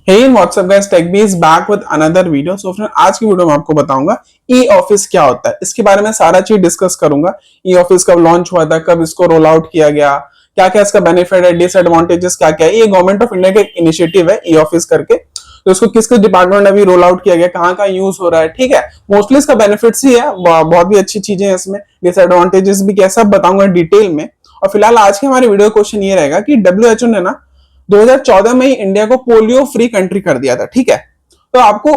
Hey what's up guys, TechBee is back with another video. So friend आज की video में आपको बताऊंगा ई ऑफिस क्या होता है, इसके बारे में सारा चीज डिस्कस करूंगा। ई ऑफिस कब लॉन्च हुआ था, कब इसको रोल आउट किया गया, क्या क्या इसका बेनिफिट है, डिसएडवांटेजेस क्या क्या है। ये गवर्नमेंट ऑफ इंडिया का एक इनिशिएटिव है ई ऑफिस करके। तो इसको किस किस डिपार्टमेंट में अभी रोल आउट किया गया, कहाँ कहाँ यूज हो रहा है, ठीक है। मोस्टली इसका बेनिफिट्स ही है, बहुत भी अच्छी चीजें हैं इसमें, डिसएडवांटेजेस भी क्या सब बताऊंगा डिटेल में। और फिलहाल आज की हमारी वीडियो क्वेश्चन ये रहेगा कि WHO ने ना 2014 में ही इंडिया को पोलियो फ्री कंट्री कर दिया था, ठीक है। तो आपको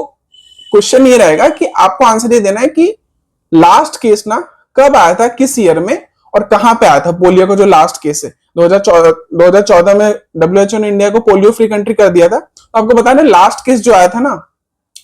क्वेश्चन ये रहेगा कि आपको आंसर ये देना है कि लास्ट केस ना कब आया था, किस ईयर में और कहां पे आया था पोलियो का जो लास्ट केस है। 2014 में WHO ने इंडिया को पोलियो फ्री कंट्री कर दिया था। तो आपको बताना लास्ट केस जो आया था ना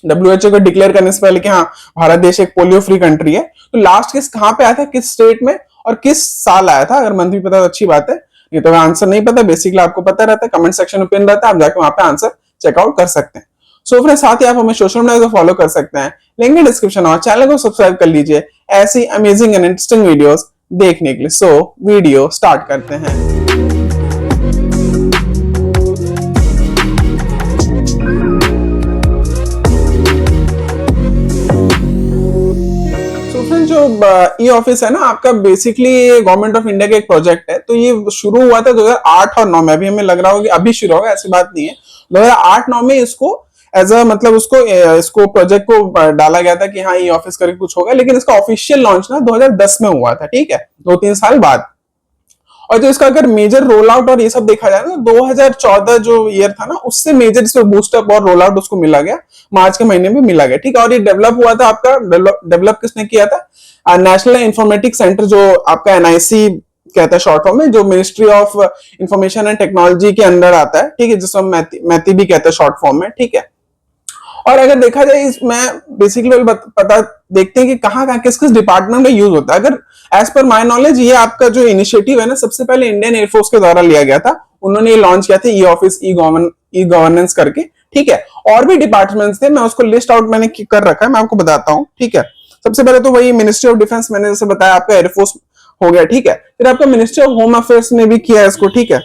WHO को डिक्लेयर करने से पहले कि हाँ भारत देश एक पोलियो फ्री कंट्री है, तो लास्ट केस कहां पे आया था, किस स्टेट में और किस साल आया था। अगर मंथ भी पता तो अच्छी बात है, ये तो आंसर नहीं पता, बेसिकली आपको पता रहता है, कमेंट सेक्शन में पिन रहता है, आप जाके वहां पे आंसर चेकआउट कर सकते हैं। सो फ्रेंड्स साथ ही आप हमें सोशल मीडिया पर फॉलो कर सकते हैं, लिंक है डिस्क्रिप्शन, और चैनल को सब्सक्राइब कर लीजिए ऐसी अमेजिंग एंड इंटरेस्टिंग वीडियोस देखने के लिए। सो वीडियो स्टार्ट करते हैं। जो ई ऑफिस है ना आपका, बेसिकली गवर्नमेंट ऑफ इंडिया का एक प्रोजेक्ट है। तो ये शुरू हुआ था 2008 और 9 में। अभी हमें लग रहा होगा कि अभी शुरू होगा, ऐसी बात नहीं है। 2008-9 में इसको एज अ मतलब इसको प्रोजेक्ट को डाला गया था कि हाँ ई ऑफिस करके कुछ होगा, लेकिन इसका ऑफिशियल लॉन्च ना 2010 में हुआ था, ठीक है, 2-3 साल बाद। और जो इसका अगर मेजर रोल आउट और ये सब देखा जाए ना, 2014 जो ईयर था ना, उससे मेजर इसको बूस्टअप और रोल आउट उसको मिला गया, मार्च के महीने में मिला गया, ठीक है। और ये डेवलप हुआ था आपका, डेवलप किसने किया था, नेशनल इंफॉर्मेटिक्स सेंटर, जो आपका NIC कहता है शॉर्ट फॉर्म में, जो ministry of information and technology के अंदर आता है, ठीक है, जिसको मैती भी कहते हैं शॉर्ट फॉर्म में, ठीक है। और अगर देखा जाए इसमें बेसिकली पता देखते हैं कि कहाँ कहाँ किस किस डिपार्टमेंट में यूज होता है। अगर एज पर माय नॉलेज ये आपका जो इनिशिएटिव है ना, सबसे पहले इंडियन एयरफोर्स के द्वारा लिया गया था। उन्होंने ये लॉन्च किया था ई ऑफिस ई गवर्नेंस करके, ठीक है। और भी डिपार्टमेंट्स थे, मैं उसको लिस्ट आउट मैंने कर रखा है, मैं आपको बताता हूँ, ठीक है। सबसे पहले तो वही मिनिस्ट्री ऑफ डिफेंस, मैंने जैसे बताया आपका एयरफोर्स हो गया, ठीक है। फिर आपका मिनिस्ट्री ऑफ होम अफेयर्स ने भी किया है इसको, ठीक है।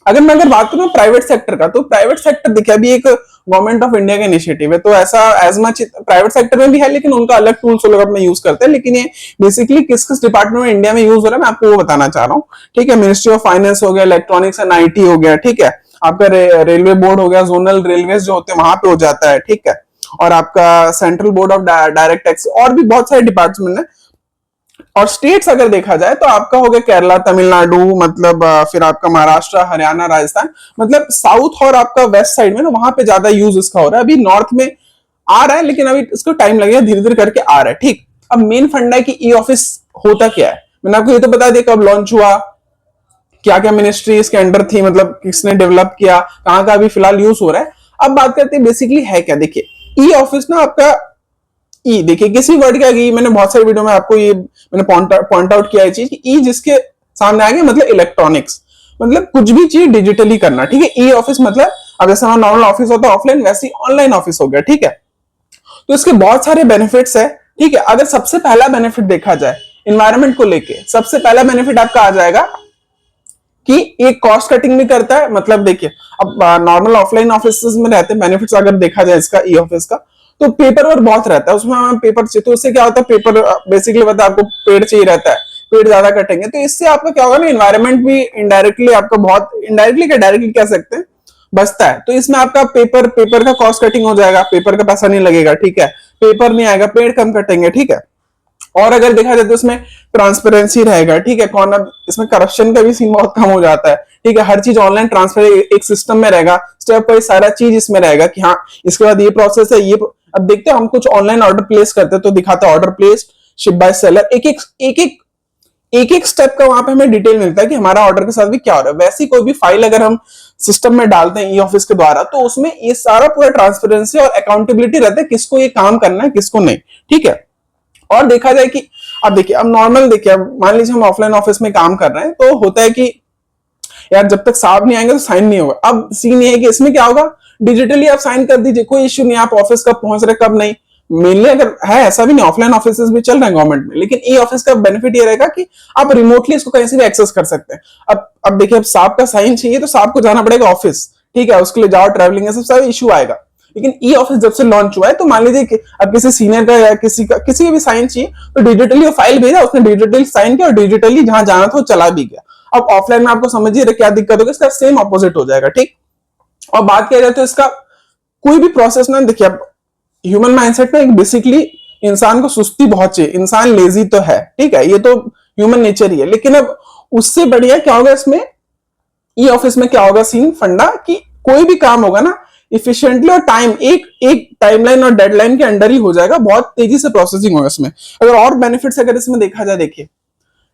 अगर बात करूं प्राइवेट सेक्टर का, तो प्राइवेट सेक्टर देखिए अभी एक गवर्नमेंट ऑफ इंडिया का इनिशिएटिव है, तो ऐसा एज मच प्राइवेट सेक्टर में भी है, लेकिन उनका अलग टूल्स लोग अपने यूज करते हैं। लेकिन ये बेसिकली किस किस डिपार्टमेंट में इंडिया में यूज हो रहा है मैं आपको वो बताना चाह रहा हूँ, ठीक है। मिनिस्ट्री ऑफ फाइनेंस हो गया, इलेक्ट्रॉनिक्स एंड IT हो गया, ठीक है। आपका रेलवे बोर्ड हो गया, जोनल रेलवे जो होते हैं वहां पे हो जाता है, ठीक है। और आपका central board of direct tax, और भी बहुत सारे डिपार्टमेंट है। और स्टेट्स अगर देखा जाए तो आपका हो गया केरला, तमिलनाडु, मतलब फिर आपका महाराष्ट्र, हरियाणा, राजस्थान, मतलब साउथ और आपका वेस्ट साइड में ना, वहां पे ज्यादा यूज इसका हो रहा है। अभी नॉर्थ में आ रहा है, लेकिन अभी इसको टाइम लगेगा, धीरे धीरे करके आ रहा है, ठीक। अब मेन फंडा है कि ई ऑफिस होता क्या है। मैंने आपको ये तो बता दिया कब लॉन्च हुआ, क्या क्या मिनिस्ट्री इसके अंडर थी, मतलब किसने डेवलप किया, कहाँ का अभी फिलहाल यूज हो रहा है। अब बात करते हैं बेसिकली है क्या। देखिए ई ऑफिस ना आपका, ई देखिए किसी वर्ड क्या, मैंने बहुत सारी वीडियो में आपको ये मैंने पॉइंट आउट किया है चीज कि ई जिसके सामने आ गया मतलब इलेक्ट्रॉनिक्स, मतलब कुछ भी चीज डिजिटली करना, ठीक है। ई ऑफिस मतलब अब जैसे हमारा नॉर्मल ऑफिस होता है ऑफलाइन, वैसे ऑनलाइन ऑफिस हो गया, ठीक है। तो इसके बहुत सारे बेनिफिट्स है, ठीक है। अगर सबसे पहला बेनिफिट देखा जाए इन्वायरमेंट को लेके, सबसे पहला बेनिफिट आपका आ जाएगा कि एक कॉस्ट कटिंग भी करता है। मतलब देखिए अब नॉर्मल ऑफलाइन ऑफिस में रहते हैं बेनिफिट्स, अगर देखा जाए इसका ई ऑफिस का, तो पेपर वर्क बहुत रहता है उसमें, हमें पेपर चाहिए, तो उससे क्या होता है, पेपर बेसिकली पता है आपको पेड़ चाहिए रहता है, पेड़ ज्यादा कटेंगे तो इससे आपका क्या होगा ना, इन्वायरमेंट भी इनडायरेक्टली आपका, बहुत इनडायरेक्टली क्या डायरेक्टली कह सकते हैं, बचता है। तो इसमें आपका पेपर का कॉस्ट कटिंग हो जाएगा, पेपर का पैसा नहीं लगेगा, ठीक है। पेपर नहीं आएगा, पेड़ कम कटेंगे, ठीक है। और अगर देखा जाए तो इसमें ट्रांसपेरेंसी रहेगा, ठीक है। कौन अब इसमें करप्शन का भी सीन बहुत कम हो जाता है, ठीक है। हर चीज ऑनलाइन ट्रांसफर एक सिस्टम में रहेगा, स्टेप बाय सारा चीज इसमें रहेगा कि हाँ इसके बाद ये प्रोसेस है, ये अब देखते हैं हम कुछ ऑनलाइन ऑर्डर प्लेस करते हैं तो दिखाता है order place, ship by seller, एक एक स्टेप का वहां पे हमें डिटेल मिलता है कि हमारा ऑर्डर के साथ भी क्या हो रहा है। वैसी कोई भी फाइल अगर हम सिस्टम में डालते हैं ई ऑफिस के द्वारा, तो उसमें ये सारा पूरा ट्रांसपेरेंसी और अकाउंटेबिलिटी रहता है, किसको ये काम करना है किसको नहीं, ठीक है। और देखा जाए कि अब देखिए, अब नॉर्मल देखिए, अब मान लीजिए हम ऑफलाइन ऑफिस में काम कर रहे हैं, तो होता है कि यार जब तक साहब नहीं आएंगे तो साइन नहीं होगा। अब सीन ये है कि इसमें क्या होगा, डिजिटली आप साइन कर दीजिए, कोई इश्यू नहीं, आप ऑफिस कब पहुंच रहे कब नहीं। मेनली अगर है ऐसा भी नहीं, ऑफलाइन ऑफिस भी चल रहे हैं गवर्नमेंट में, लेकिन ई ऑफिस का बेनिफिट ये रहेगा कि आप रिमोटली इसको कहीं से भी एक्सेस कर सकते हैं। अब देखिए, अब साहब का साइन चाहिए तो साहब को जाना पड़ेगा ऑफिस, ठीक है, उसके लिए जाओ, ट्रैवलिंग, सब सारा इशू आएगा। लेकिन ई ऑफिस जब से लॉन्च हुआ है, तो मान लीजिए कि अब किसी सीनियर का या किसी का भी साइन चाहिए, तो डिजिटली वो फाइल भेजा, उसने डिजिटली साइन किया और डिजिटली जहां जाना था वो चला भी गया। अब ऑफलाइन में आपको समझिए क्या दिक्कत होगी, इसका सेम ऑपोजिट हो जाएगा, ठीक। और बात किया जाए तो इसका कोई भी प्रोसेस ना, देखिए अब ह्यूमन माइंडसेट में बेसिकली इंसान को सुस्ती बहुत चाहिए, इंसान लेजी तो है, ठीक है, ये तो ह्यूमन नेचर ही है। लेकिन अब उससे बढ़िया क्या होगा इसमें, ई ऑफिस में क्या होगा सीन फंडा, कि कोई भी काम होगा ना इफिशिएंटली और एक टाइमलाइन और डेडलाइन के अंडर ही हो जाएगा, बहुत तेजी से प्रोसेसिंग होगा इसमें। अगर और बेनिफिट्स अगर इसमें देखा जाए, देखिए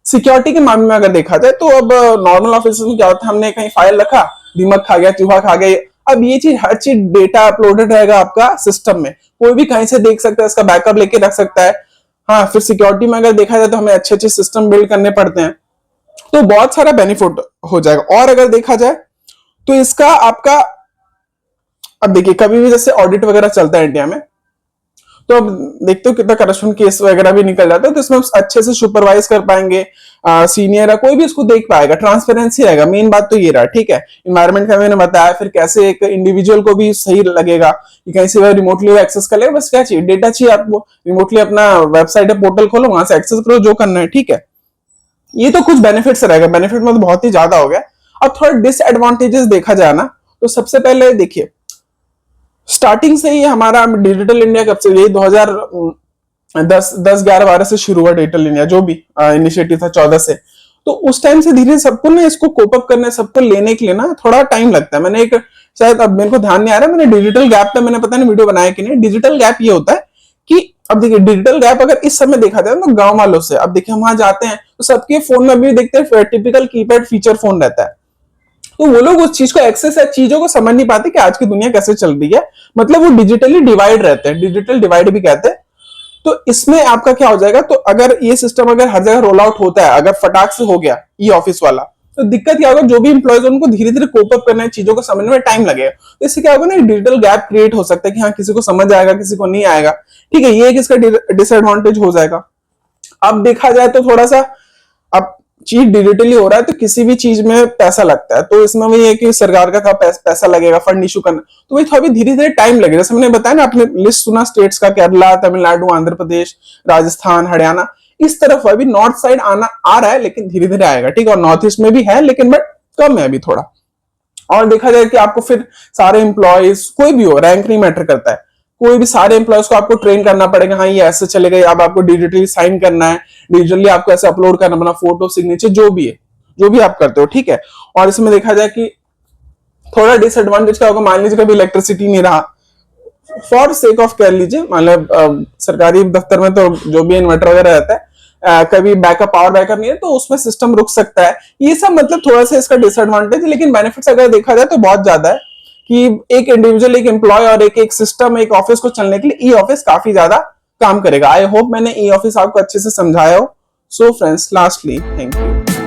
सिक्योरिटी के मामले में अगर देखा जाए तो अब नॉर्मल ऑफिस में क्या होता है, हमने कहीं फाइल रखा, दिमाग खा गया, चूहा खा गया, अब ये चीज हर चीज डेटा अपलोडेड रहेगा आपका सिस्टम में, कोई भी कहीं से देख सकता है, इसका बैकअप लेके रख सकता है। हाँ, फिर सिक्योरिटी में अगर देखा जाए तो हमें अच्छे अच्छे सिस्टम बिल्ड करने पड़ते हैं, तो बहुत सारा बेनिफिट हो जाएगा। और अगर देखा जाए तो इसका आपका, अब देखिए कभी भी जैसे ऑडिट वगैरह चलता है इंडिया में, तो अब देखते हो कितना करप्शन केस वगैरह भी निकल जाता है, तो इसमें अच्छे से सुपरवाइज कर पाएंगे, सीनियर है कोई भी इसको देख पाएगा, ट्रांसपेरेंसी रहेगा, मेन बात तो ये रहा, ठीक है। एनवायरमेंट का मैंने बताया, फिर कैसे एक इंडिविजुअल को भी सही लगेगा कि कहीं से रिमोटली एक्सेस कर लेगा, बस क्या चाहिए, डेटा चाहिए आपको, रिमोटली अपना वेबसाइट है, पोर्टल खोलो, वहां से एक्सेस करो, जो करना है, ठीक है। ये तो कुछ बेनिफिट्स रहेगा, बेनिफिट में तो बहुत ही ज्यादा हो गया। अब थोड़ा डिसएडवांटेजेस देखा जाए ना, तो सबसे पहले देखिए स्टार्टिंग से ही हमारा डिजिटल इंडिया कब से, यही 2010-11-12 से शुरू हुआ डिजिटल इंडिया, जो भी इनिशिएटिव था 14 से, तो उस टाइम से धीरे सबको ना इसको कोप अप करने, सबको लेने के लिए ना थोड़ा टाइम लगता है। मैंने एक, शायद अब मेरे को ध्यान नहीं आ रहा, मैंने डिजिटल गैप पे मैंने पता नहीं वीडियो बनाया कि नहीं। डिजिटल गैप ये होता है कि अब देखिए डिजिटल गैप अगर इस समय देखा जाए तो गांव वालों से, अब देखिए हम वहां जाते हैं तो सबके फोन में भी देखते हैं टिपिकल कीपैड फीचर फोन रहता है, तो वो लोग उस चीज को एक्सेस या चीजों को समझ नहीं पाते कि आज की दुनिया कैसे चल रही है, मतलब वो डिजिटली डिवाइड रहते हैं, डिजिटल डिवाइड भी कहते हैं। तो इसमें आपका क्या हो जाएगा, तो अगर ये सिस्टम अगर हर जगह रोल आउट होता है, अगर फटाक से हो गया ई ऑफिस वाला, तो दिक्कत क्या होगा, जो भी इंप्लॉयज उनको धीरे धीरे कोप अप करना है, चीजों को समझने में टाइम लगेगा, तो इससे क्या होगा ना, डिजिटल गैप क्रिएट हो सकता है कि हाँ किसी को समझ आएगा, किसी को नहीं आएगा, ठीक है, ये एक इसका डिसएडवांटेज हो जाएगा। अब देखा जाए तो थोड़ा सा, अब चीज डिजिटली हो रहा है तो किसी भी चीज में पैसा लगता है, तो इसमें वही है कि सरकार का था पैसा लगेगा, फंड इशू करना, तो वही थोड़ा धीरे धीरे टाइम लगेगा। जैसे मैंने बताया ना, आपने लिस्ट सुना स्टेट्स का, केरला, तमिलनाडु, आंध्र प्रदेश, राजस्थान, हरियाणा, इस तरफ अभी नॉर्थ साइड आना आ रहा है, लेकिन धीरे धीरे आएगा, ठीक है। और नॉर्थ ईस्ट में भी है, लेकिन बट कम है अभी थोड़ा। और देखा जाए कि आपको फिर सारे एम्प्लॉयज, कोई भी हो, रैंक नहीं मैटर करता है, कोई भी सारे एम्प्लॉयज को आपको ट्रेन करना पड़ेगा, हाँ ये ऐसे चलेगा, अब आपको डिजिटली साइन करना है, डिजिटली आपको ऐसे अपलोड करना, अपना फोटो, सिग्नेचर, जो भी है, जो भी आप करते हो, ठीक है। और इसमें देखा जाए कि थोड़ा डिसएडवांटेज क्या होगा, मान लीजिए कभी इलेक्ट्रिसिटी नहीं रहा, फॉर सेक ऑफ कह लीजिए, मतलब सरकारी दफ्तर में तो जो भी इन्वर्टर वगैरह रहता है, कभी बैकअप, पावर बैकअप नहीं है तो उसमें सिस्टम रुक सकता है, ये सब मतलब थोड़ा सा इसका डिसएडवांटेज। लेकिन बेनिफिट्स अगर देखा जाए तो बहुत ज्यादा है, कि एक इंडिविजुअल, एक एम्प्लॉय और एक सिस्टम, एक ऑफिस को चलने के लिए ई ऑफिस काफी ज्यादा काम करेगा। आई होप मैंने ई ऑफिस आपको अच्छे से समझाया हो। So friends, lastly thank you.